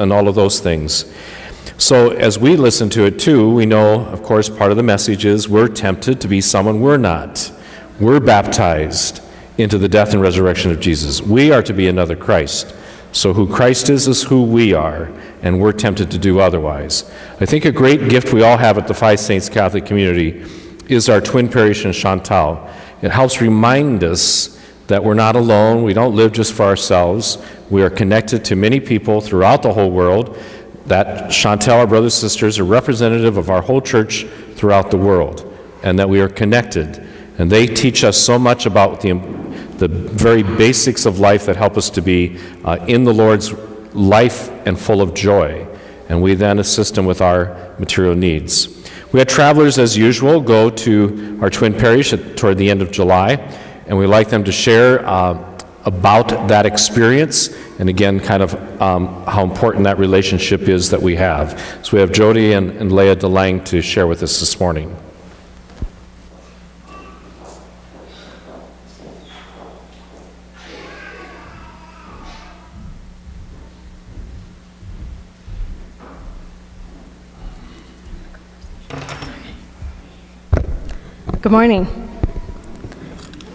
and all of those things. So as we listen to it too, we know, of course, part of the message is we're tempted to be someone we're not. We're baptized into the death and resurrection of Jesus. We are to be another Christ. So who Christ is who we are, and we're tempted to do otherwise. I think a great gift we all have at the Five Saints Catholic community is our twin parish in Chantal. It helps remind us that we're not alone. We don't live just for ourselves. We are connected to many people throughout the whole world. That Chantal, our brothers and sisters, are representative of our whole church throughout the world, and that we are connected. And they teach us so much about the very basics of life that help us to be in the Lord's life and full of joy. And we then assist them with our material needs. We had travelers, as usual, go to our twin parish toward the end of July, and we'd like them to share about that experience, and again, kind of how important that relationship is that we have. So we have Jodi and Ellayah Haiti to share with us this morning. Good morning.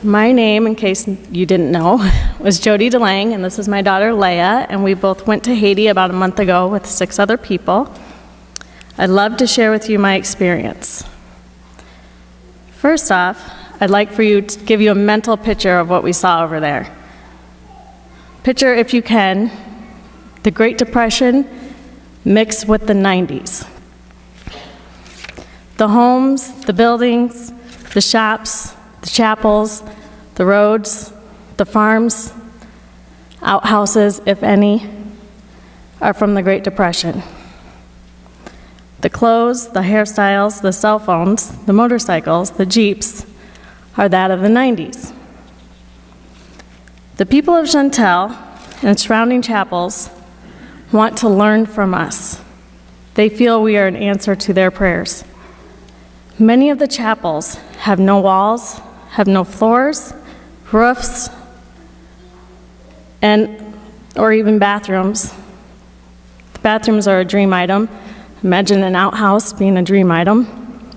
My name, in case you didn't know, was Jodi and Ellayah, and this is my daughter Leah, and we both went to Haiti about a month ago with 6 other people. I'd love to share with you my experience. First off, I'd like for you to give you a mental picture of what we saw over there. Picture, if you can, the Great Depression mixed with the 90s. The homes, the buildings, the shops, the chapels, the roads, the farms, outhouses, if any, are from the Great Depression. The clothes, the hairstyles, the cell phones, the motorcycles, the Jeeps are that of the 90s. The people of Chantal and surrounding chapels want to learn from us. They feel we are an answer to their prayers. Many of the chapels have no walls, have no floors, roofs, or even bathrooms. Bathrooms are a dream item. Imagine an outhouse being a dream item.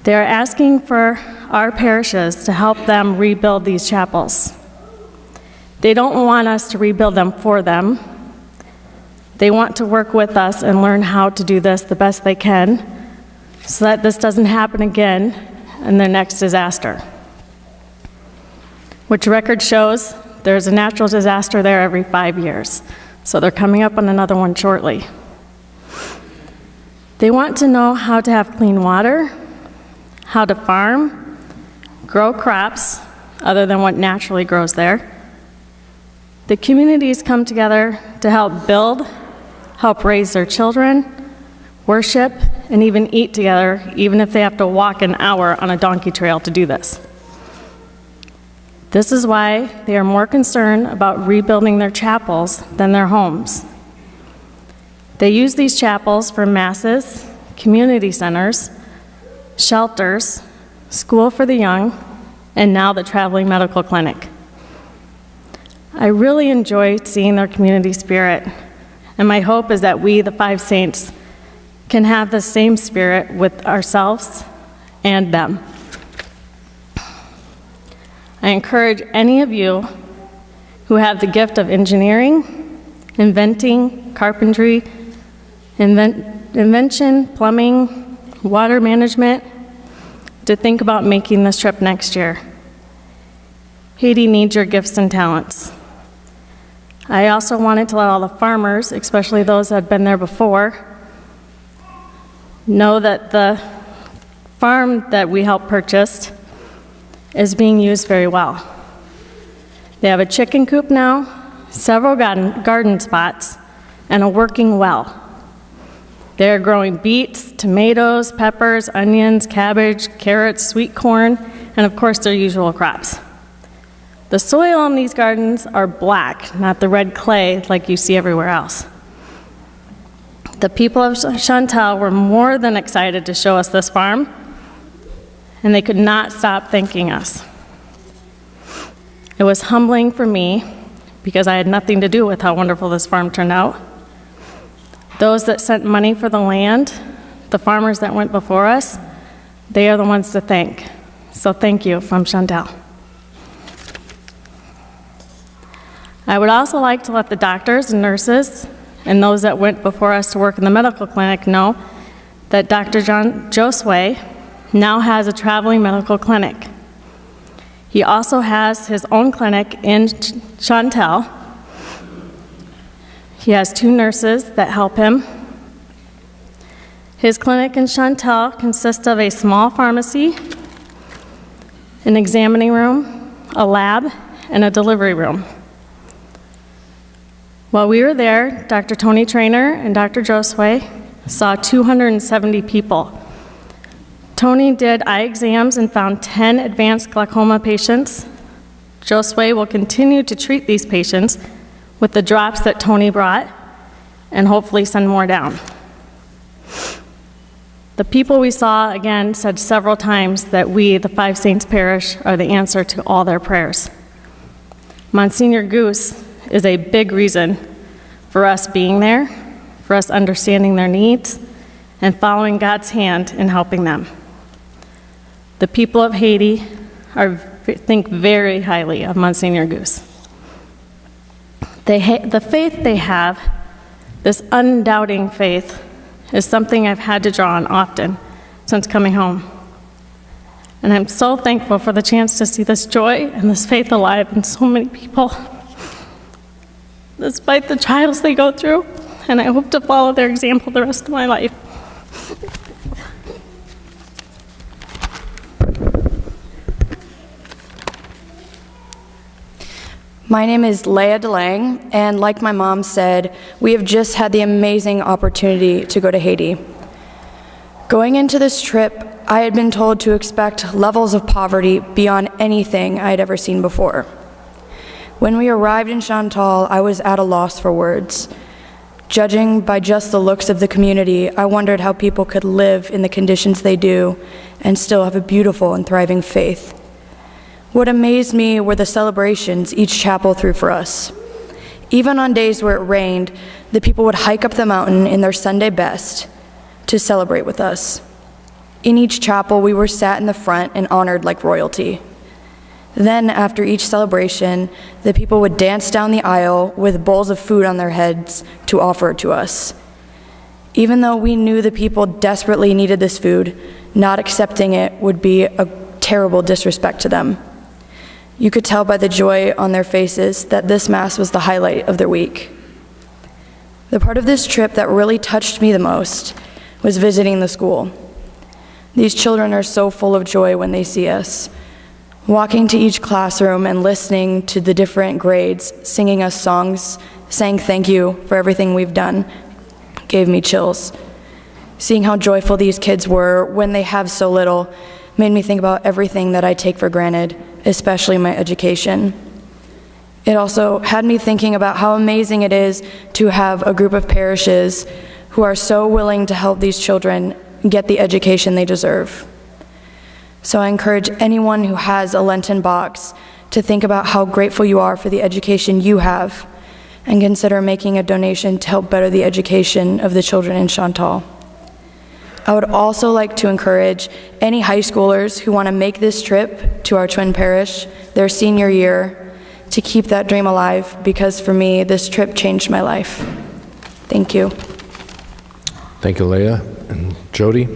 They are asking for our parishes to help them rebuild these chapels. They don't want us to rebuild them for them. They want to work with us and learn how to do this the best they can, so that this doesn't happen again in their next disaster. Which record shows there's a natural disaster there every 5 years. So they're coming up on another one shortly. They want to know how to have clean water, how to farm, grow crops other than what naturally grows there. The communities come together to help build, help raise their children, worship, and even eat together, even if they have to walk an hour on a donkey trail to do this. This is why they are more concerned about rebuilding their chapels than their homes. They use these chapels for masses, community centers, shelters, school for the young, and now the traveling medical clinic. I really enjoy seeing their community spirit, and my hope is that we, the Five Saints, can have the same spirit with ourselves and them. I encourage any of you who have the gift of engineering, inventing, carpentry, invention, plumbing, water management, to think about making this trip next year. Haiti needs your gifts and talents. I also wanted to let all the farmers, especially those that had been there before, know that the farm that we helped purchase is being used very well. They have a chicken coop now, several garden spots, and a working well. They're growing beets, tomatoes, peppers, onions, cabbage, carrots, sweet corn, and of course their usual crops. The soil in these gardens are black, not the red clay like you see everywhere else. The people of Chantal were more than excited to show us this farm, and they could not stop thanking us. It was humbling for me because I had nothing to do with how wonderful this farm turned out. Those that sent money for the land, the farmers that went before us, they are the ones to thank. So thank you from Chantel. I would also like to let the doctors and nurses and those that went before us to work in the medical clinic know that Dr. Josue now has a traveling medical clinic. He also has his own clinic in Chantel. He has 2 nurses that help him. His clinic in Chantel consists of a small pharmacy, an examining room, a lab, and a delivery room. While we were there, Dr. Tony Trainer and Dr. Josue saw 270 people. Tony did eye exams and found 10 advanced glaucoma patients. Josue will continue to treat these patients with the drops that Tony brought and hopefully send more down. The people we saw, again, said several times that we, the Five Saints Parish, are the answer to all their prayers. Monsignor Goose is a big reason for us being there, for us understanding their needs, and following God's hand in helping them. The people of Haiti think very highly of Monsignor Goose. The faith they have, this undoubting faith, is something I've had to draw on often since coming home. And I'm so thankful for the chance to see this joy and this faith alive in so many people, despite the trials they go through, and I hope to follow their example the rest of my life. My name is Leah DeLang, and like my mom said, we have just had the amazing opportunity to go to Haiti. Going into this trip, I had been told to expect levels of poverty beyond anything I had ever seen before. When we arrived in Chantal, I was at a loss for words. Judging by just the looks of the community, I wondered how people could live in the conditions they do and still have a beautiful and thriving faith. What amazed me were the celebrations each chapel threw for us. Even on days where it rained, the people would hike up the mountain in their Sunday best to celebrate with us. In each chapel, we were sat in the front and honored like royalty. Then, after each celebration, the people would dance down the aisle with bowls of food on their heads to offer it to us. Even though we knew the people desperately needed this food, not accepting it would be a terrible disrespect to them. You could tell by the joy on their faces that this Mass was the highlight of their week. The part of this trip that really touched me the most was visiting the school. These children are so full of joy when they see us. Walking to each classroom and listening to the different grades singing us songs, saying thank you for everything we've done, gave me chills. Seeing how joyful these kids were when they have so little made me think about everything that I take for granted, especially my education. It also had me thinking about how amazing it is to have a group of parishes who are so willing to help these children get the education they deserve. So I encourage anyone who has a Lenten box to think about how grateful you are for the education you have and consider making a donation to help better the education of the children in Chantal. I would also like to encourage any high schoolers who want to make this trip to our twin parish their senior year to keep that dream alive, because for me, this trip changed my life. Thank you. Thank you, Leah. And Jodi?